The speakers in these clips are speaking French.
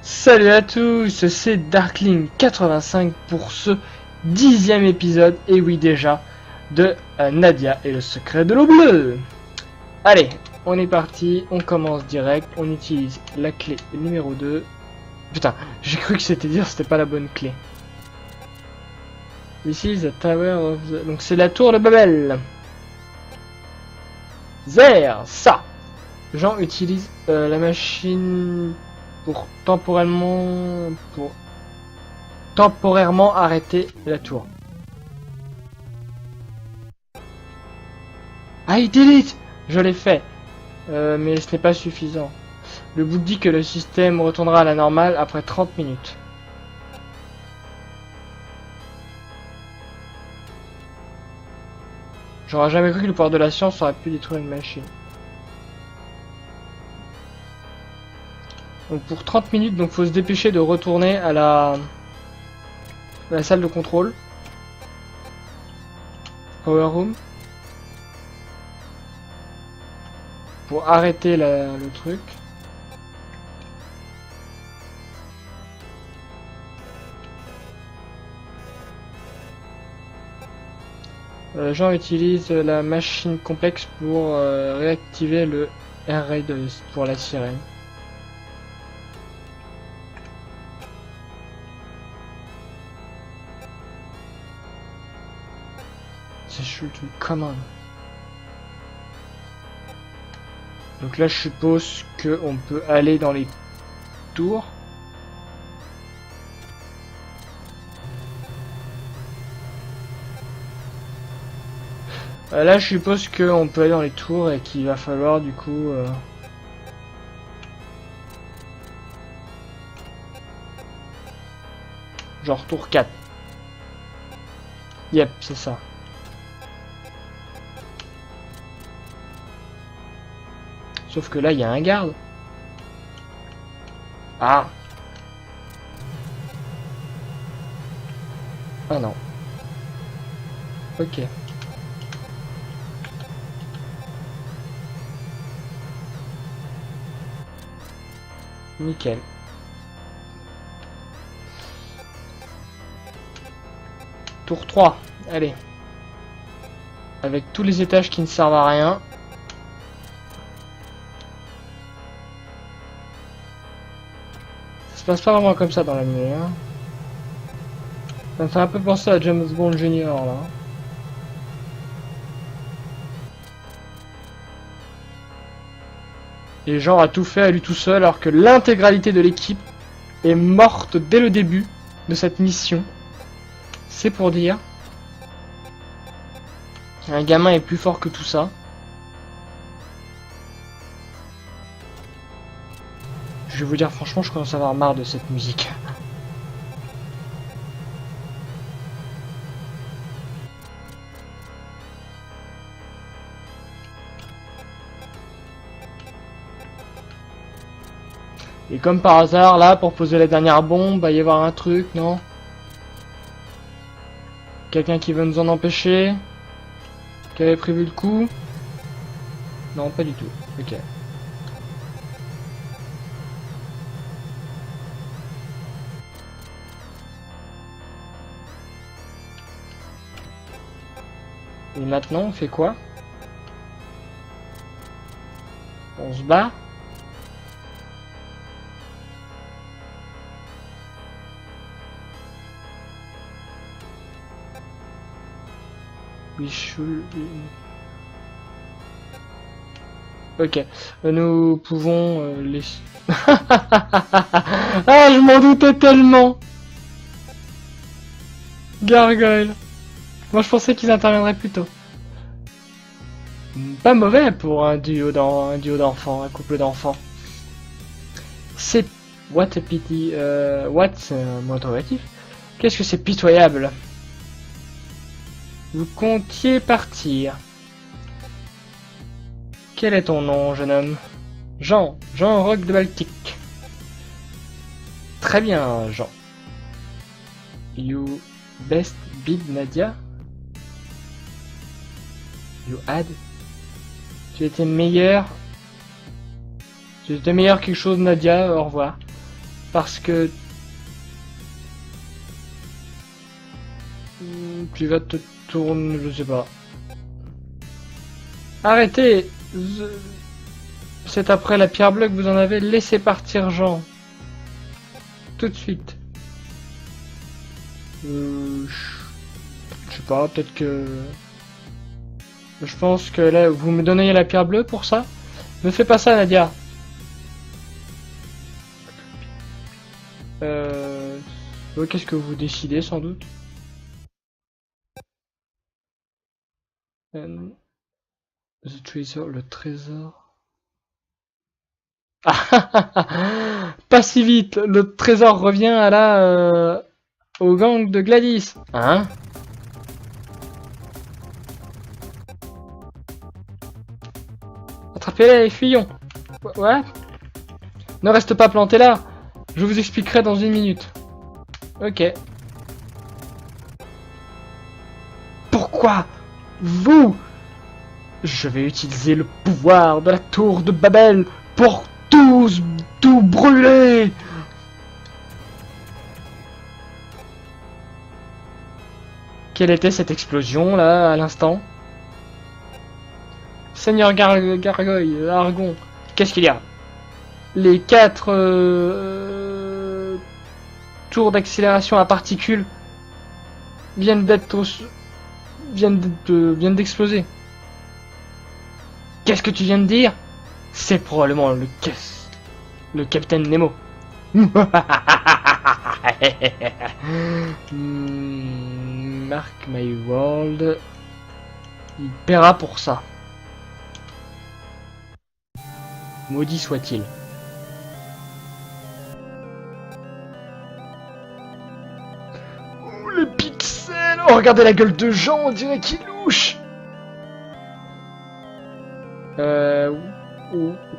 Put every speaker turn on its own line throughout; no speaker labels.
Salut à tous, c'est Darkling85 pour ce 10e épisode, et oui déjà, de Nadia et le secret de l'eau bleue. Allez, on est parti, on commence direct, on utilise la clé numéro 2. Putain, j'ai cru que c'était pas la bonne clé. Ici, the tower of the... Donc c'est la tour de Babel. Zer, ça. Jean utilise la machine pour temporairement arrêter la tour. I did it! Je l'ai fait. Mais ce n'est pas suffisant. Le book dit que le système retournera à la normale après 30 minutes. J'aurais jamais cru que le pouvoir de la science aurait pu détruire une machine. Donc pour 30 minutes, donc faut se dépêcher de retourner à la salle de contrôle. Power Room. Pour arrêter le truc. Jean utilise la machine complexe pour réactiver le air raid pour la sirène. C'est chouette, comment. Donc là je suppose que on peut aller dans les tours. Là je suppose que on peut aller dans les tours et qu'il va falloir du coup genre tour 4. Yep, c'est ça. Sauf que là, il y a un garde. Ah. Ah non. Ok. Nickel. Tour 3. Allez. Avec tous les étages qui ne servent à rien. Ça se passe pas vraiment comme ça dans l'anime, hein. Ça me fait un peu penser à James Bond Junior là. Et Jean a tout fait à lui tout seul alors que l'intégralité de l'équipe est morte dès le début de cette mission. C'est pour dire. Un gamin est plus fort que tout ça. Je vais vous dire franchement, je commence à avoir marre de cette musique. Et comme par hasard, là, pour poser la dernière bombe, va y avoir un truc, non? Quelqu'un qui veut nous en empêcher? Qui avait prévu le coup? Non, pas du tout. Ok. Et maintenant, on fait quoi? On se bat? We should... Ok, nous pouvons les... Ah, je m'en doutais tellement! Gargoyle. Moi, je pensais qu'ils interviendraient plus tôt. Pas mauvais pour un duo d'enfants, un couple d'enfants. C'est... What a pity... What, c'est un mot interrogatif. Qu'est-ce que c'est pitoyable? Vous comptiez partir. Quel est ton nom, jeune homme? Jean. Jean Roch de Baltique. Très bien, Jean. You best beat Nadia? You had? Tu étais meilleur. Tu étais meilleur quelque chose, Nadia, au revoir. parce que tu vas te tourner, je sais pas. Arrêtez. C'est après la pierre bleue que vous en avez laissé partir Jean. Tout de suite. Je sais pas, peut-être que... Je pense que là, vous me donneriez la pierre bleue pour ça? Ne fais pas ça, Nadia. Qu'est-ce que vous décidez, sans doute? The treasure, le trésor. Pas si vite, le trésor revient à la... au gang de Gladys. Hein? Attrapez-les, fuyons. Ouais? Ne reste pas planté là. Je vous expliquerai dans une minute. Ok. Pourquoi vous? Je vais utiliser le pouvoir de la tour de Babel pour tout brûler. Quelle était cette explosion là à l'instant? Seigneur Gargoyle, Argon, qu'est-ce qu'il y a? Les 4 tours d'accélération à particules viennent d'exploser. Qu'est-ce que tu viens de dire? C'est probablement le Capitaine Nemo. Mark my world. Il paiera pour ça. Maudit soit-il. Oh, les pixels! Oh, regardez la gueule de Jean, on dirait qu'il louche!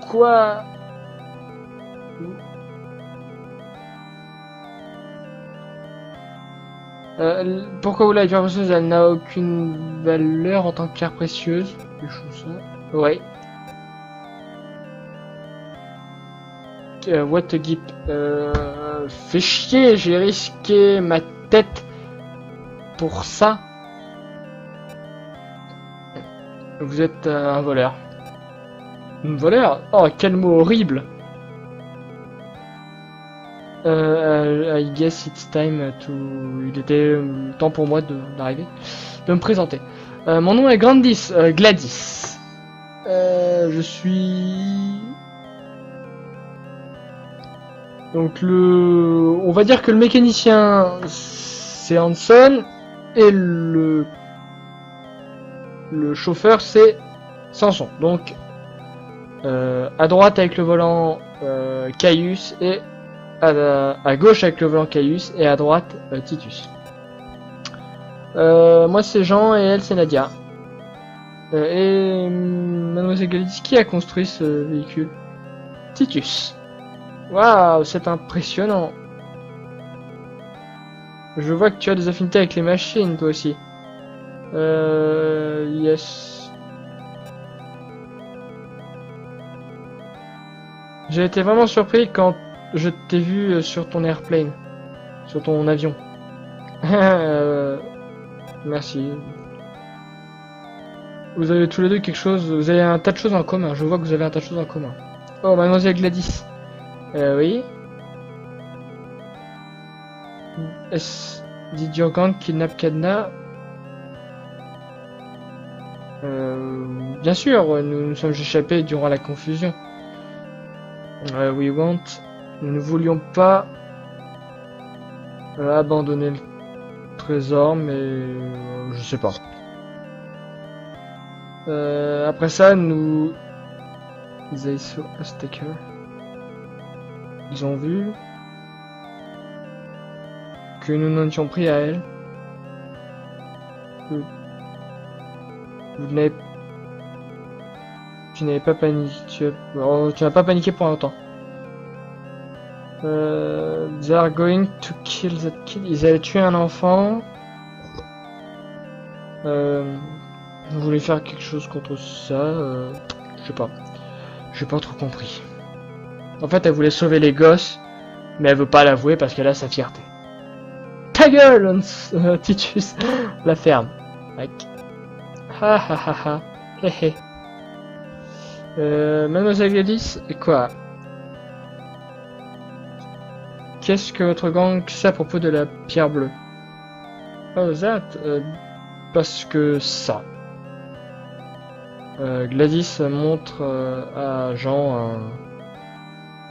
Quoi? Pourquoi vous la pierre précieuse, elle n'a aucune valeur en tant que pierre précieuse? Ça. Ouais. What a gip. Fais chier, j'ai risqué ma tête pour ça. Vous êtes un voleur. Un voleur? Oh, quel mot horrible. I guess it's time to... Il était temps pour moi d'arriver, de me présenter. Mon nom est Gladys. Je suis... Donc on va dire que le mécanicien c'est Hanson et le chauffeur c'est Samson. Donc à droite avec le volant Caius et à gauche avec le volant Caius et à droite Titus. Moi c'est Jean et elle c'est Nadia. Et Mademoiselle Gladys, qui a construit ce véhicule? Titus. Waouh, c'est impressionnant. Je vois que tu as des affinités avec les machines, toi aussi. Yes. J'ai été vraiment surpris quand je t'ai vu sur ton airplane. Sur ton avion. Merci. Vous avez tous les deux quelque chose, vous avez un tas de choses en commun. Je vois que vous avez un tas de choses en commun. Oh, Mademoiselle Gladys. Oui. Did your gang kidnap Cadna? Bien sûr, nous nous sommes échappés durant la confusion. We want. Nous ne voulions pas abandonner le trésor, mais je sais pas. Après ça, nous... They saw us take her. Ils ont vu que nous n'en étions pris à elle. Tu n'avais pas paniqué. Tu n'as pas paniqué pour longtemps. They are going to kill that kid. Ils allaient tuer un enfant. Vous voulez faire quelque chose contre ça? Je sais pas. J'ai pas trop compris. En fait, elle voulait sauver les gosses Mais elle veut pas l'avouer parce qu'elle a sa fierté. Ta gueule, Titus. La ferme. Mec. Ha ha ha ha. Hé hé. Mademoiselle Gladys, quoi? Qu'est-ce que votre gang sait à propos de la pierre bleue? Oh, that? Parce que ça. Gladys montre à Jean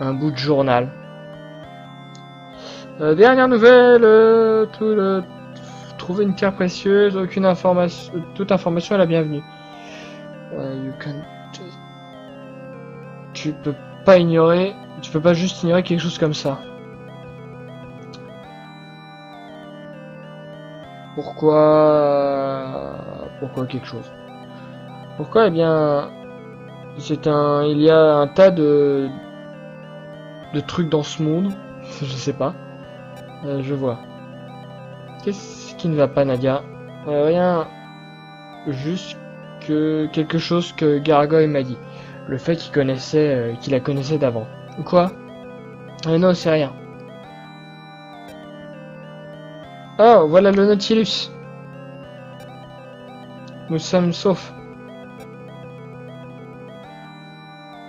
un bout de journal. Dernière nouvelle, trouver une pierre précieuse, aucune information, toute information est la bienvenue. Tu peux pas ignorer, tu peux pas juste ignorer quelque chose comme ça. Pourquoi quelque chose? Pourquoi? Eh bien, il y a un tas de trucs dans ce monde. Je sais pas. Je vois. Qu'est-ce qui ne va pas, Nadia? Rien. Juste que quelque chose que Gargoyle m'a dit. Le fait qu'il la connaissait d'avant. Quoi? Non, c'est rien. Oh, voilà le Nautilus. Nous sommes saufs.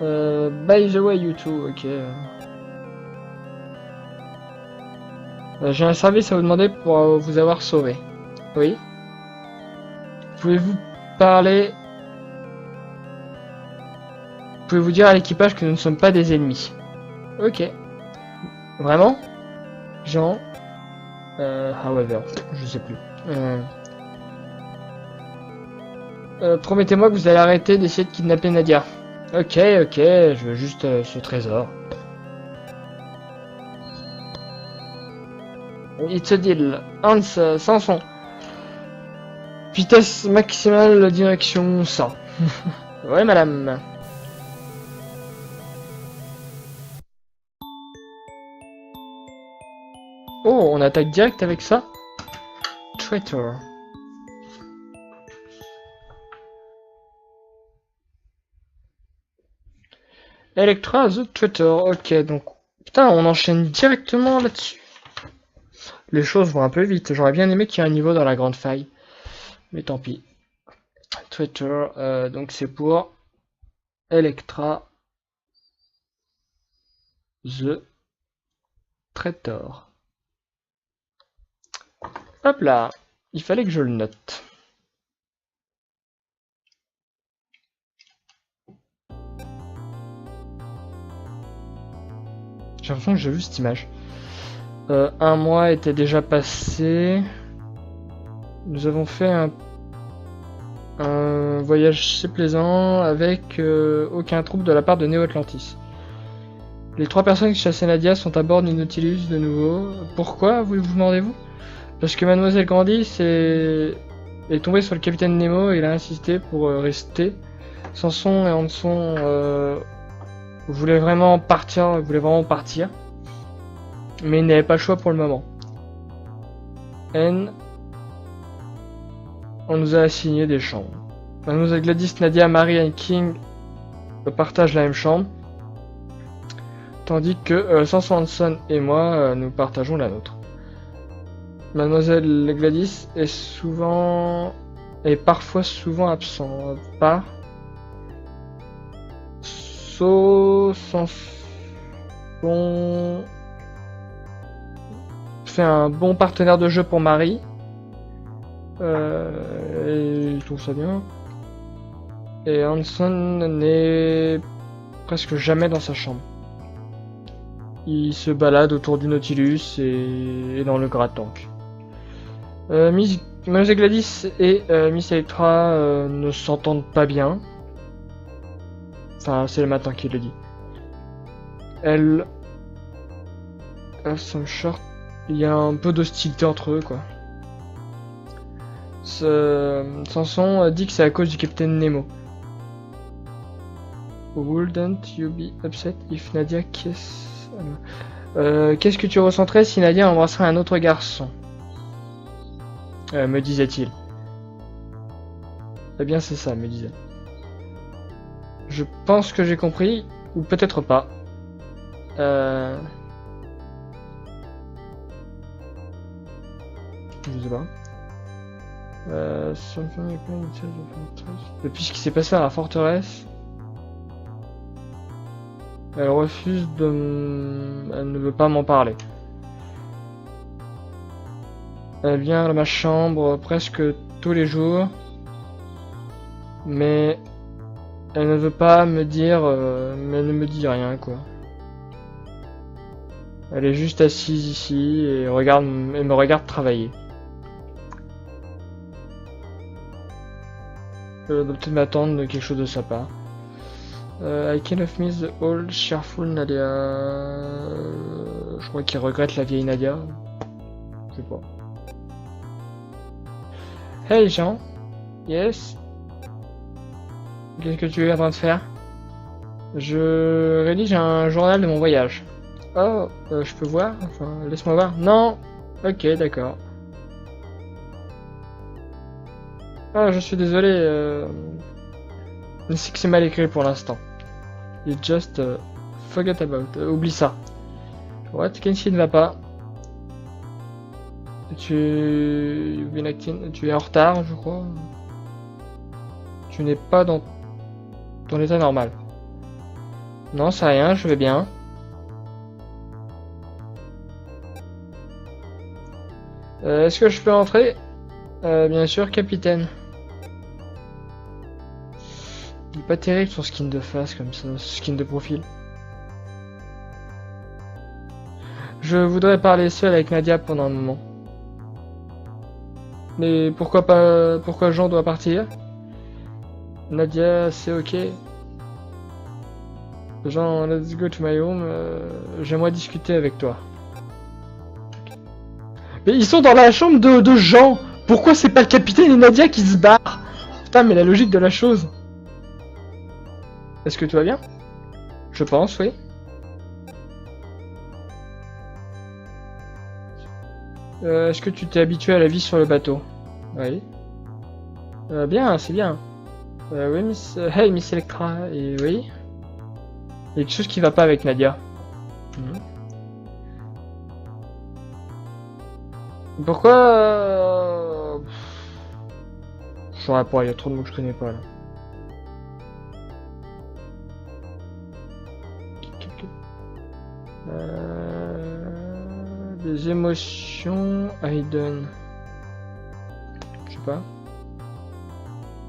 By the way, you two, ok. J'ai un service à vous demander pour vous avoir sauvé. Oui. Pouvez-vous parler... Pouvez-vous dire à l'équipage que nous ne sommes pas des ennemis? Ok. Vraiment? Jean? However, je sais plus. Promettez-moi que vous allez arrêter d'essayer de kidnapper Nadia. Ok, je veux juste ce trésor. It's a deal. Hans, Samson. Vitesse maximale, direction 100. Ouais, madame. Oh, on attaque direct avec ça. Traitor. Electra the Traitor. Ok, donc... Putain, on enchaîne directement là-dessus. Les choses vont un peu vite. J'aurais bien aimé qu'il y ait un niveau dans la grande faille. Mais tant pis. Traitor, donc c'est pour... Electra the Traitor. Hop là, il fallait que je le note. J'ai l'impression que j'ai vu cette image. Un mois était déjà passé. Nous avons fait un voyage assez plaisant avec aucun trouble de la part de Neo Atlantis. Les 3 personnes qui chassaient Nadia sont à bord du Nautilus de nouveau. Pourquoi, vous demandez-vous? Parce que Mademoiselle Grandis est tombée sur le capitaine Nemo et il a insisté pour rester. Samson et Hanson voulaient vraiment partir, mais ils n'avaient pas le choix pour le moment. On nous a assigné des chambres. Mademoiselle Gladys, Nadia, Marie et King partagent la même chambre, tandis que Samson, Hanson et moi nous partageons la nôtre. Mademoiselle Gladys est parfois souvent absent. Samson fait un bon partenaire de jeu pour Marie. Et il trouve ça bien. Et Hanson n'est presque jamais dans sa chambre. Il se balade autour du Nautilus et dans le Gratank. Mademoiselle Gladys et Miss Electra ne s'entendent pas bien. Enfin, c'est le matin qui le dit. Elle... Some short... Il y a un peu d'hostilité entre eux, quoi. Samson dit que c'est à cause du capitaine Nemo. Wouldn't you be upset if Nadia kiss... Qu'est-ce que tu ressentirais si Nadia embrasserait un autre garçon? Me disait-il. Eh bien c'est ça, me disait. Je pense que j'ai compris, ou peut-être pas. Je sais pas. Depuis ce qui s'est passé à la forteresse, elle refuse de... Elle ne veut pas m'en parler. Elle vient à ma chambre presque tous les jours, mais elle ne veut pas me dire... mais elle ne me dit rien, quoi. Elle est juste assise ici et me regarde travailler. Elle doit peut-être m'attendre de quelque chose de sa part. I kind of miss the old cheerful Nadia. Je crois qu'il regrette la vieille Nadia. Je sais pas. Hey Jean. Yes. Qu'est-ce que tu es en train de faire? Je rédige un journal de mon voyage. Oh, je peux voir? Enfin, laisse-moi voir. Non. Ok, d'accord. Ah, je suis désolé. C'est que c'est mal écrit pour l'instant. You just forget about. Oublie ça. What? Kenshi ne va pas. Tu es en retard, je crois. Tu n'es pas dans ton état normal. Non, c'est rien, je vais bien. Est-ce que je peux entrer? Bien sûr, capitaine. Il est pas terrible son skin de face comme ça, son skin de profil. Je voudrais parler seul avec Nadia pendant un moment. Mais pourquoi pas? Pourquoi Jean doit partir? Nadia, c'est ok. Jean, let's go to my home. J'aimerais discuter avec toi. Mais ils sont dans la chambre de Jean. Pourquoi c'est pas le capitaine et Nadia qui se barrent? Putain, mais la logique de la chose. Est-ce que tout va bien? Je pense, oui. Est-ce que tu t'es habitué à la vie sur le bateau? Oui. Bien, c'est bien. Oui, Miss... hey, Miss Electra. Et oui. Il y a quelque chose qui va pas avec Nadia. Pourquoi je saurais pas, il y a trop de mots que je connais pas là. Des émotions, Aiden. Je sais pas.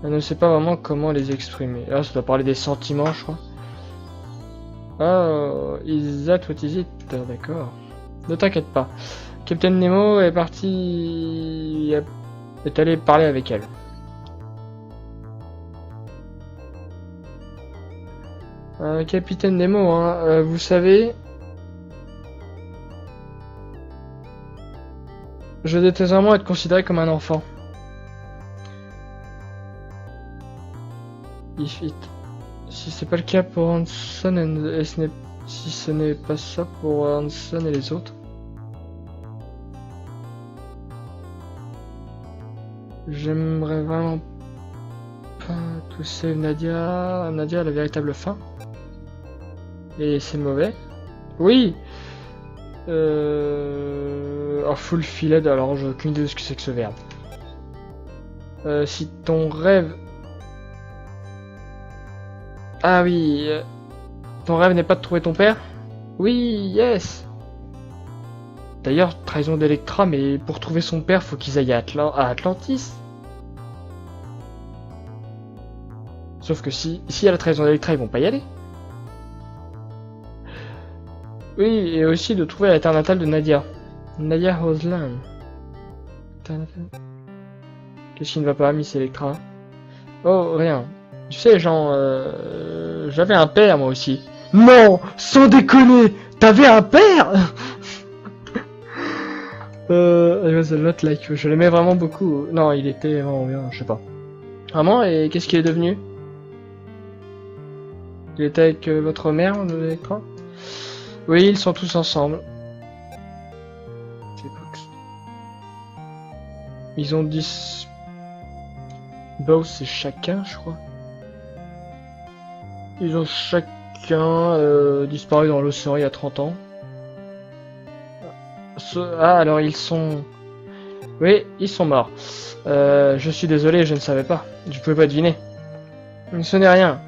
Elle ne sait pas vraiment comment les exprimer. Là, ça doit parler des sentiments, je crois. Oh, is that what is it? D'accord. Ne t'inquiète pas. Captain Nemo est parti... est allé parler avec elle. Capitaine Nemo, hein, vous savez... Je déteste vraiment être considéré comme un enfant. If it... Si c'est pas le cas pour Hanson et si ce n'est pas ça pour Hanson et les autres. J'aimerais vraiment pas tout save Nadia. Nadia a la véritable faim. Et c'est mauvais. Oui. Full filet, alors j'ai aucune idée de ce que c'est que ce verbe. Si ton rêve... Ah oui. Ton rêve n'est pas de trouver ton père? Oui, yes. D'ailleurs, trahison d'Electra, mais pour trouver son père, faut qu'ils aillent à Atlantis. Sauf que si il y a la trahison d'Electra, ils vont pas y aller. Oui, et aussi de trouver la terre natale de Nadia. Nadia Hoslan. Qu'est-ce qui ne va pas, Miss Electra? Oh, rien. Tu sais, genre, j'avais un père, moi aussi. Non, sans déconner, t'avais un père? I was a lot like you. Je l'aimais vraiment beaucoup. Non, il était vraiment bien, je sais pas. Vraiment, et qu'est-ce qu'il est devenu? Il était avec votre mère, Electra? Oui, ils sont tous ensemble. Ils ont 10... Both, c'est chacun, je crois. Ils ont chacun disparu dans l'océan il y a 30 ans. Ah, alors ils sont... Oui, ils sont morts. Je suis désolé, je ne savais pas. Je pouvais pas deviner. Ce n'est rien.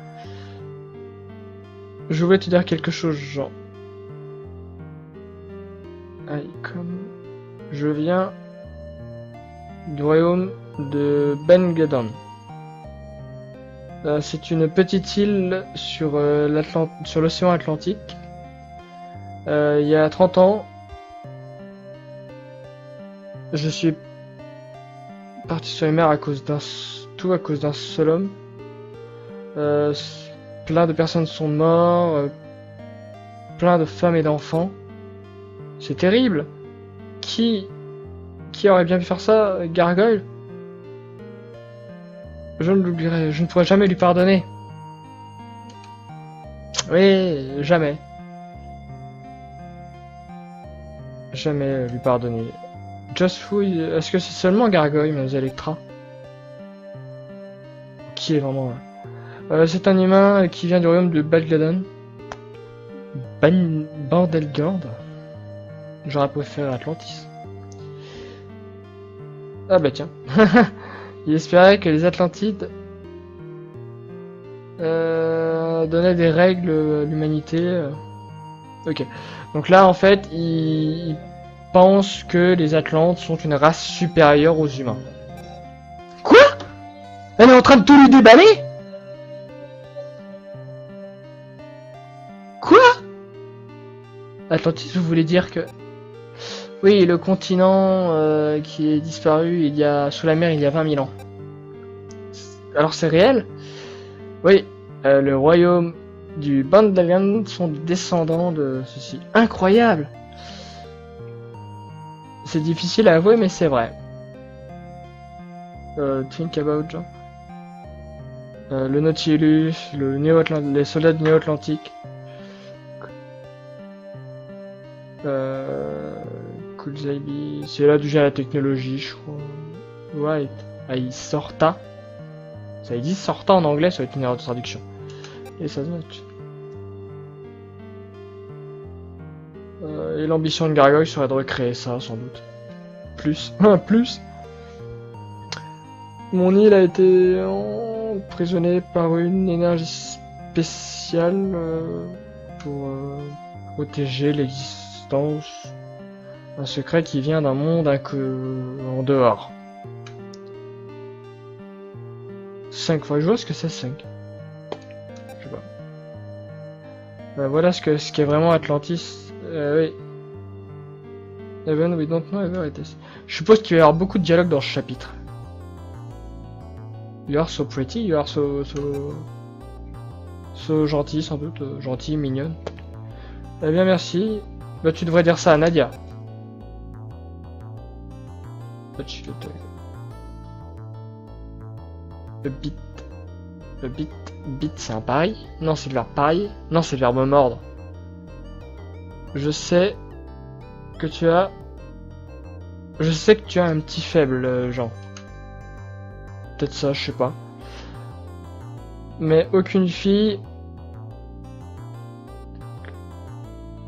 Je voulais te dire quelque chose, Jean. Aïe, comme... Je viens du royaume de Ben Gadon. C'est une petite île sur l'océan Atlantique. Il y a 30 ans, je suis parti sur les mers à cause d'un seul homme. Plein de personnes sont mortes, plein de femmes et d'enfants. C'est terrible. Qui aurait bien pu faire ça, Gargoyle? Je ne l'oublierai, je ne pourrai jamais lui pardonner. Oui, jamais. Jamais lui pardonner. Just Fouille, est-ce que c'est seulement Gargoyle, Mademoiselle Electra? Qui est vraiment là? C'est un humain qui vient du royaume de Balgadon. Bandelgord. J'aurais préféré Atlantis. Ah bah tiens. Il espérait que les Atlantides donnaient des règles à l'humanité. Ok. Donc là, en fait, il pense que les Atlantes sont une race supérieure aux humains. Quoi? Elle est en train de tout lui déballer? Quoi? Atlantis, vous voulez dire que... Oui, le continent qui est disparu sous la mer il y a 20 000 ans. Alors c'est réel? Oui, le royaume du Bandalian sont des descendants de ceci. Incroyable! C'est difficile à avouer, mais c'est vrai. Think about Jean. Le Nautilus, les soldats de Néo-Atlantique. Kulzaibi, c'est là d'où vient la technologie, je crois. Ouais, il sorta. Ça dit sorta en anglais, ça va être une erreur de traduction. Et ça se note. Et l'ambition de Gargoyle serait de recréer ça, sans doute. Plus. Plus. Mon île a été emprisonnée par une énergie spéciale pour protéger l'existence d'un secret qui vient d'un monde en dehors. 5 fois, je vois ce que c'est 5. Je sais pas. Voilà ce qu'est vraiment Atlantis. Oui. Even we don't know ever it is. Je suppose qu'il va y avoir beaucoup de dialogue dans ce chapitre. You are so pretty, you are so gentil, sans doute. Gentil, mignonne. Eh bien, merci. Bah, tu devrais dire ça à Nadia. Le bit, c'est un pareil? Non, c'est le verbe pareil. Non, c'est le verbe mordre. Je sais que tu as un petit faible, Jean. Peut-être ça, je sais pas. Mais aucune fille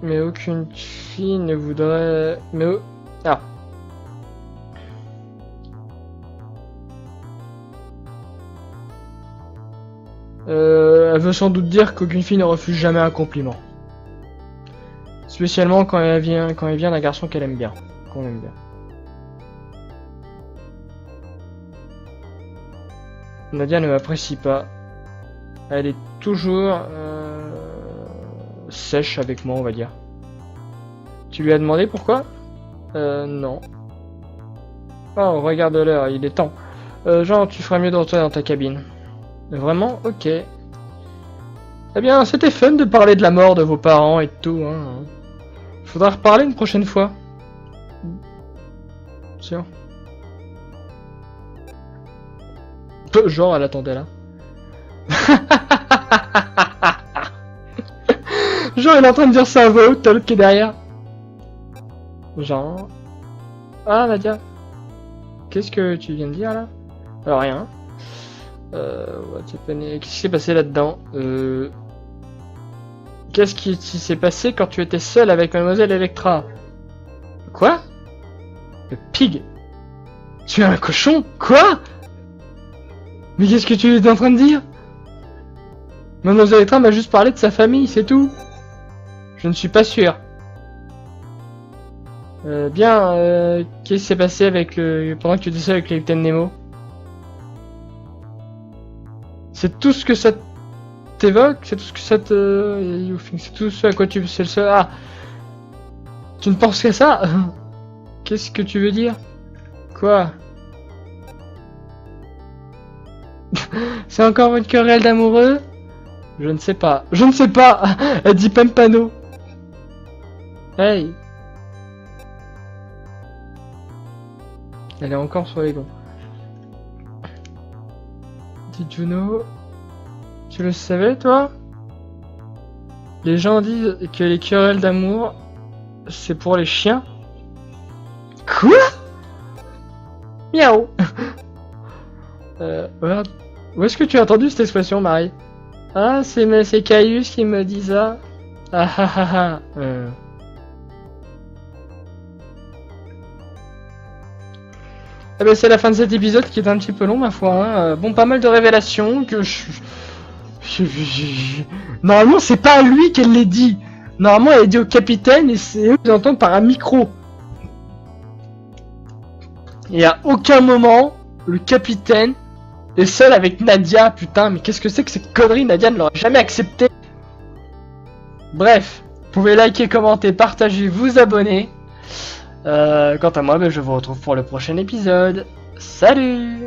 ne voudrait... Ah. Elle veut sans doute dire qu'aucune fille ne refuse jamais un compliment. Spécialement quand elle vient d'un garçon qu'elle aime bien. Qu'on aime bien. Nadia ne m'apprécie pas. Elle est toujours sèche avec moi, on va dire. Tu lui as demandé pourquoi? Non. Oh, regarde l'heure, il est temps. Jean, tu ferais mieux de retourner dans ta cabine. Vraiment? Ok. Eh bien, c'était fun de parler de la mort de vos parents et de tout, hein. Faudra reparler une prochaine fois. Sûr. Genre, elle attendait là. Genre, elle est en train de dire ça à voix haute, t'as l'autre qui est derrière. Genre... Ah, Nadia. Qu'est-ce que tu viens de dire, là? Alors, rien. Qu'est-ce qui s'est passé là-dedans? Qu'est-ce qui s'est passé quand tu étais seul avec Mademoiselle Electra? Quoi? Le pig? Tu es un cochon? Quoi? Mais qu'est-ce que tu es en train de dire? Mademoiselle Etra m'a juste parlé de sa famille, c'est tout. Je ne suis pas sûr. Qu'est-ce qui s'est passé avec pendant que tu étais seul avec le capitaine Nemo? C'est tout ce que ça t'évoque? C'est tout ce que ça te... C'est tout ce à quoi tu... C'est le seul... Ah! Tu ne penses qu'à ça? Qu'est-ce que tu veux dire? Quoi? C'est encore votre querelle d'amoureux? Je ne sais pas. Je ne sais pas! Elle dit Pampano. Hey! Elle est encore sur les gonds. Dit Juno. Tu le savais, toi? Les gens disent que les querelles d'amour, c'est pour les chiens. Quoi? Miaou. Voilà. Où est-ce que tu as entendu cette expression, Marie? Ah, c'est Caius qui me dit ça. Ah ah ah ah. Eh ben, c'est la fin de cet épisode qui est un petit peu long, ma foi. Hein. Bon, pas mal de révélations que Normalement, c'est pas à lui qu'elle les dit. Normalement, elle est dit au capitaine et c'est eux qui entendent par un micro. Et à aucun moment, le capitaine est seul avec Nadia. Putain, mais qu'est-ce que c'est que cette connerie? Nadia ne l'aurait jamais accepté. Bref, vous pouvez liker, commenter, partager, vous abonner. Quant à moi, je vous retrouve pour le prochain épisode. Salut!